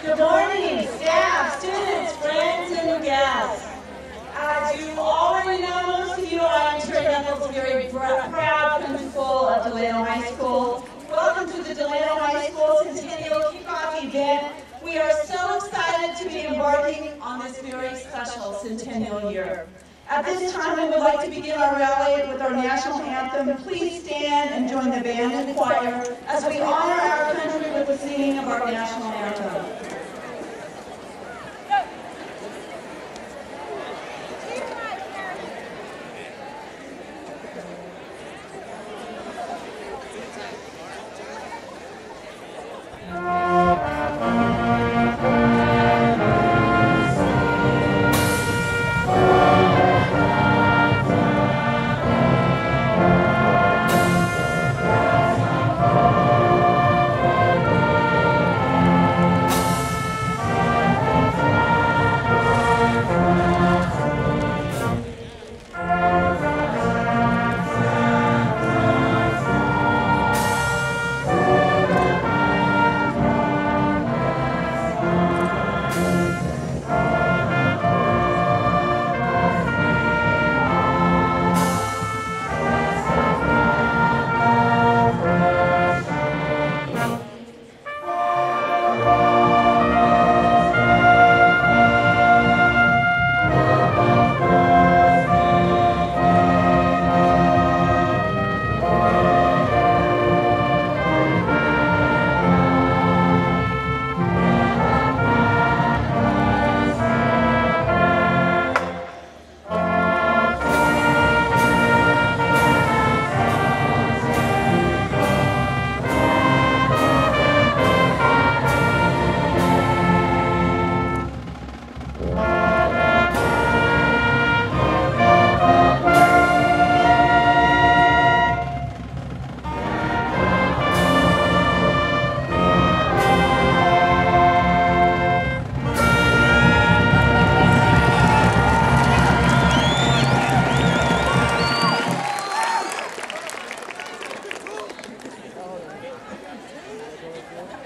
Good morning, staff, students, friends, and guests. As you already know, most of you, I am Terry Knuckles, very proud principal of Delano High School. Welcome to the Delano High School Centennial Kickoff event. We are so excited to be embarking on this very special centennial year. At this time, we would like to begin our rally with our national anthem. Please stand and join the band and choir as we honor our country with the singing of our national anthem.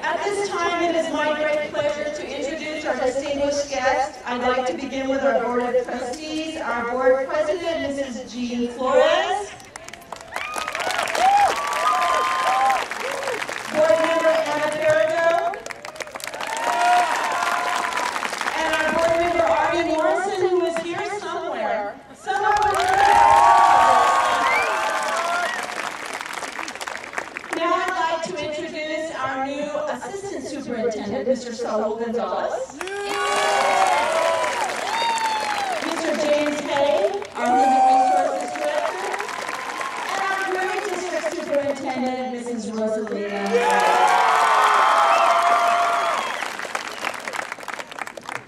At this time, it is my great pleasure to introduce our distinguished guest. I'd like to begin with our Board of Trustees, our Board President, Mrs. Jean Flores, Board Member Anna Perigo, and our Board Member Artie Morrison, who is here somewhere. Now I'd like to introduce our new Assistant Superintendent, Mr. Saul Gonzalez. Mr. James Hay, our Human Resources Director. And our great District Superintendent, Mrs. Rosalina.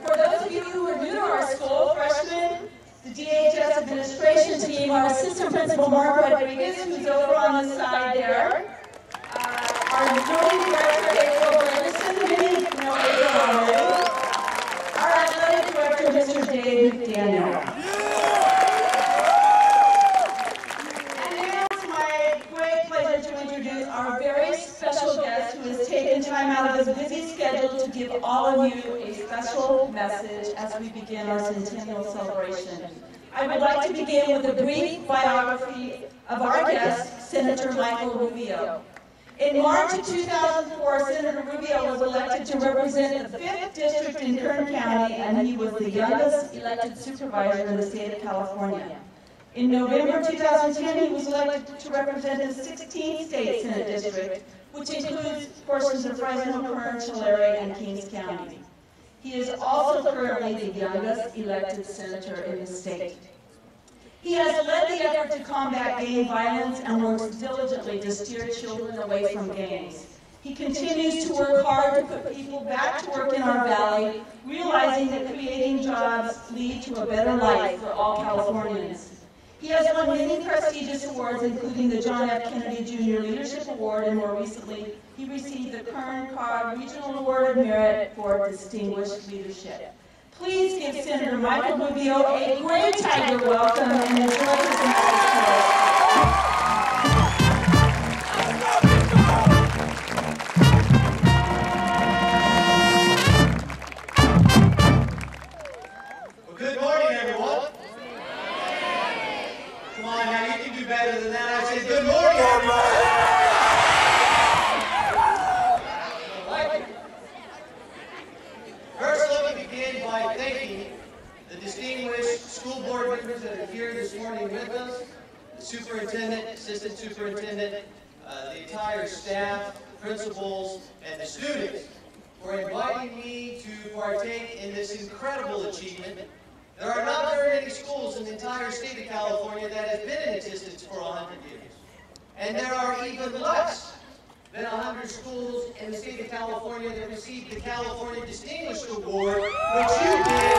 For those of you who are new to our school, freshmen, the DHS administration team, our Assistant Principal, Mark Rodriguez, who's over on the side there. Our Noting Director, April Bredesen, many know April already. Our Athletic Director, Mr. Dave McDaniel. And now it's my great pleasure to introduce our very special guest who has taken time out of his busy schedule to give all of you a special message as we begin our centennial celebration. I would like to begin with a brief biography of our guest, Senator Michael Rubio. In March of 2004, Senator Rubio was elected to represent the 5th District in Kern County, and he was the youngest elected supervisor in the state of California. In November 2010, he was elected to represent the 16th State Senate District, which includes portions of Fresno, Kern, Tulare, and Kings County. He is also currently the youngest elected senator in the state. He has led the effort to combat gang violence and works diligently to steer children away from gangs. He continues to work hard to put people back to work in our valley, realizing that creating jobs lead to a better life for all Californians. He has won many prestigious awards, including the John F. Kennedy Jr. Leadership Award, and more recently, he received the Kern-Carr Regional Award of Merit for Distinguished Leadership. Please give Senator Michael Rubio a great tiger welcome and enjoy his message. superintendent, the entire staff, principals, and the students for inviting me to partake in this incredible achievement. There are not very many schools in the entire state of California that have been in existence for 100 years. And there are even less than 100 schools in the state of California that received the California Distinguished Award, which you did.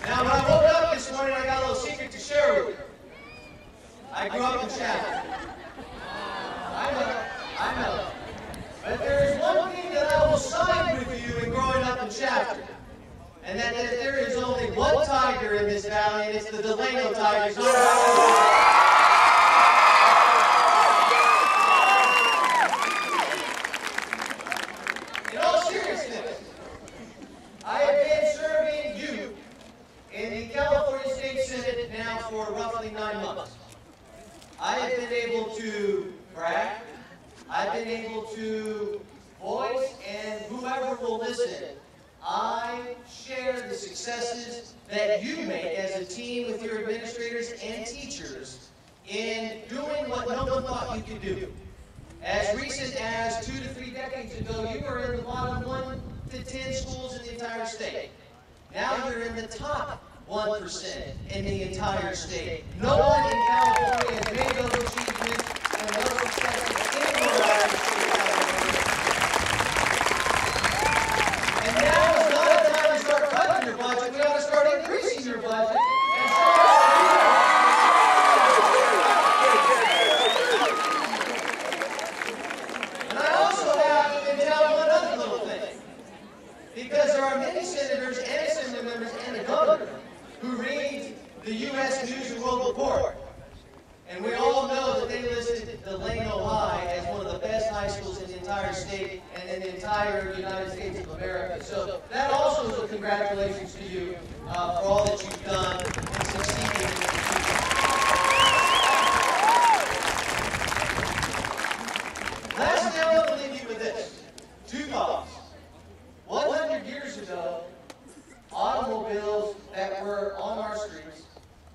Now, when I woke up this morning, I got a little secret to share with you. I grew up in Chapel. I know. But there is one thing that I will side with you in growing up in Chapel. And that there is only one tiger in this valley, and it's the Delano Tigers. In all seriousness, I have been serving you in the California State Senate now for roughly 9 months. I have been able to brag. I've been able to voice, and whoever will listen, I share the successes that you make as a team with your administrators and teachers in doing what no one thought you could do. As recent as 2 to 3 decades ago, you were in the bottom 1 to 10 schools in the entire state. Now you're in the top 1% in the entire state. No one in California has made those achievements and those successes anywhere else in the state of California. And now is not a time to start cutting your budget. We ought to start increasing your budget. And I also have to tell one other little thing. Because there are many senators and assembly members and the governor who read the U.S. News and World Report. And we all know that they listed Delano High as one of the best high schools in the entire state and in the entire United States of America. So that also is a congratulations to you for all that you've done and succeeded in this achievement. Lastly, I want to leave you with this. 2 thoughts. 100 years ago, automobiles that were on our streets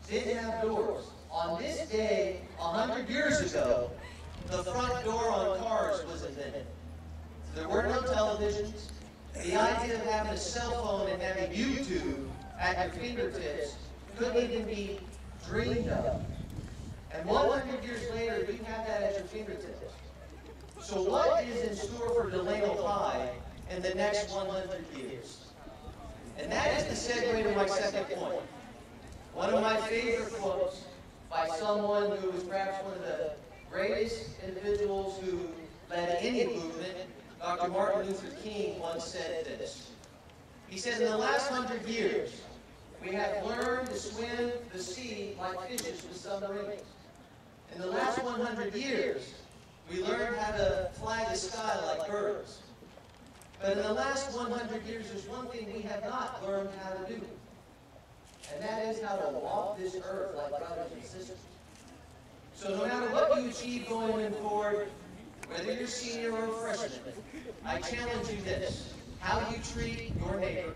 didn't have doors. On this day, 100 years ago, the front door on cars was invented. There were no televisions. The idea of having a cell phone and having YouTube at your fingertips couldn't even be dreamed of. And 100 years later, you have that at your fingertips. So what is in store for Delano High in the next 100 years? And that is the segue to my second point. One of my favorite quotes by someone who was perhaps one of the greatest individuals who led any movement, Dr. Martin Luther King once said this. He said, in the last 100 years, we have learned to swim the sea like fishes with submarines. In the last 100 years, we learned how to fly the sky like birds. But in the last 100 years, there's one thing we have not learned how to do. And that is how to walk this earth like brothers and sisters. So no matter what you achieve going forward, whether you're senior or freshman, I challenge you this. How you treat your neighbor,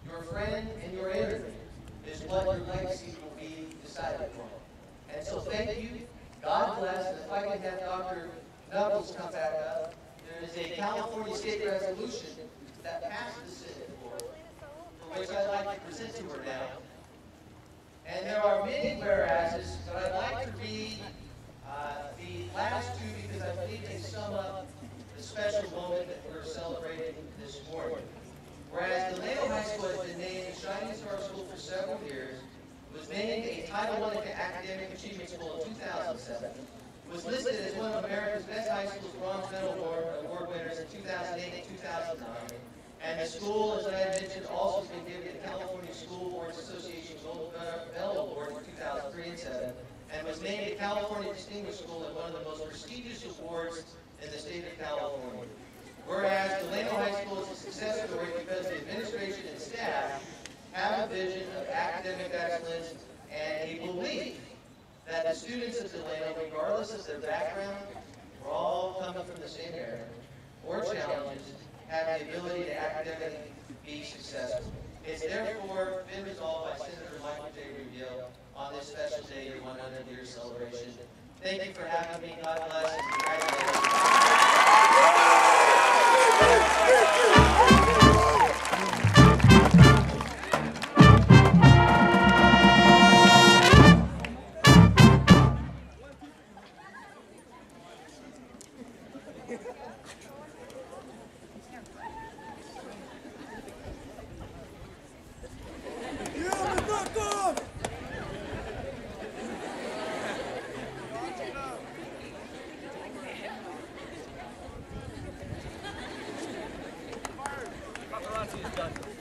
your friend, and your enemy is what your legacy will be decided upon. And so thank you. God bless. And if I can have Dr. Knuckles come back up, there is a California state resolution that passed the Senate floor, for which I'd like to present to her now. And there are many whereases, but I'd like to read the last 2 because I believe they sum up the special moment that we're celebrating this morning. Whereas Delano High School has been named the Shining Star School for several years, was named a Title I Academic Achievement School in 2007, was listed as one of America's best high schools bronze medal award winners in 2008 and 2009, and the school, as I had mentioned, also has been given the California School Boards Association Gold Bell Award in 2003 and 2007, and was named a California Distinguished School and one of the most prestigious awards in the state of California. Whereas Delano High School is a success story because the administration and staff have a vision of academic excellence and a belief that the students of Delano, regardless of their background, we're all coming from the same area, or challenges, have the ability to academically be successful. It's therefore been resolved by Senator Michael J. Rubio on this special day, your 100-year celebration. Thank you for having me. God bless and Paparazzi is done.